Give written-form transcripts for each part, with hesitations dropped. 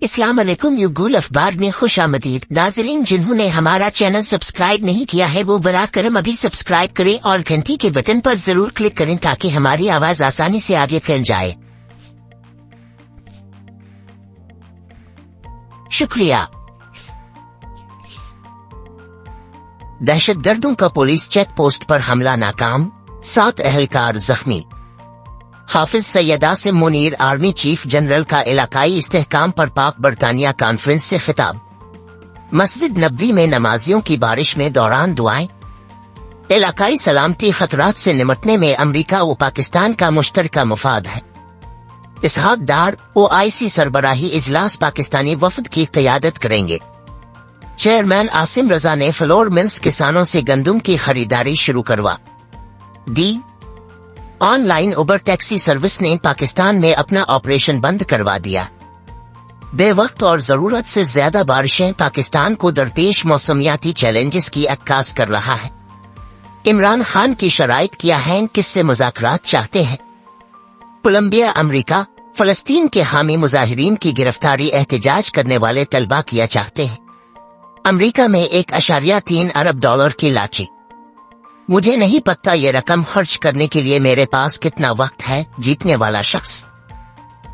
अस्सलाम वालेकुम। युगुल अखबार में खुश आमदीद। नाजरीन, जिन्होंने हमारा चैनल सब्सक्राइब नहीं किया है वो बरा करम अभी सब्सक्राइब करें और घंटी के बटन पर जरूर क्लिक करें ताकि हमारी आवाज आसानी से आगे फैल जाए। शुक्रिया। दहशतगर्दों का पुलिस चेक पोस्ट पर हमला नाकाम, 7 अहलकार जख्मी। Hafiz Syed Asim Munir army chief general का इलाकाई इस्तेहकाम पर पाक बरतानिया कॉन्फ्रेंस से खिताब। मस्जिद नबवी में नमाजियों की बारिश में दौरान दुआएं। इलाकाई सलामती खतरात से निपटने में अमरीका व पाकिस्तान का मुश्तरका मुफाद है। इसहाक डार OIC सरबराही इजलास पाकिस्तानी वफद की क़यादत करेंगे। चेयरमैन आसिम रजा ने फ्लोर मिल्स किसानों से गंदम की खरीदारी शुरू करवा दी। ऑनलाइन उबर टैक्सी सर्विस ने पाकिस्तान में अपना ऑपरेशन बंद करवा दिया। बेवक्त और जरूरत से ज्यादा बारिशें पाकिस्तान को दरपेश मौसमियाती चैलेंजेस की अक्कास कर रहा है। इमरान खान की शराइत किया है, किससे मुज़ाकरात चाहते हैं। कोलंबिया अमरीका फलस्तीन के हामी मुजाहिरीन की गिरफ्तारी एहतजाज करने वाले तलबा किया चाहते हैं। अमरीका में 1.3 अरब डॉलर की लाची। मुझे नहीं पता ये रकम खर्च करने के लिए मेरे पास कितना वक्त है। जीतने वाला शख्स।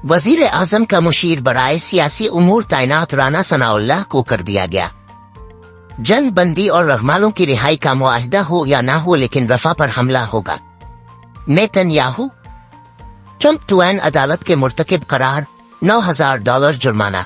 वजीर आजम का मुशीर बराए सियासी उमूर तैनात राना सनाउल्लाह को कर दिया गया। जंग बंदी और रहमालों की रिहाई का मुआहदा हो या ना हो, लेकिन रफा पर हमला होगा। नेतन्याहू। ट्रंप टूएन अदालत के मुर्तकिब करार, $9,000 जुर्माना।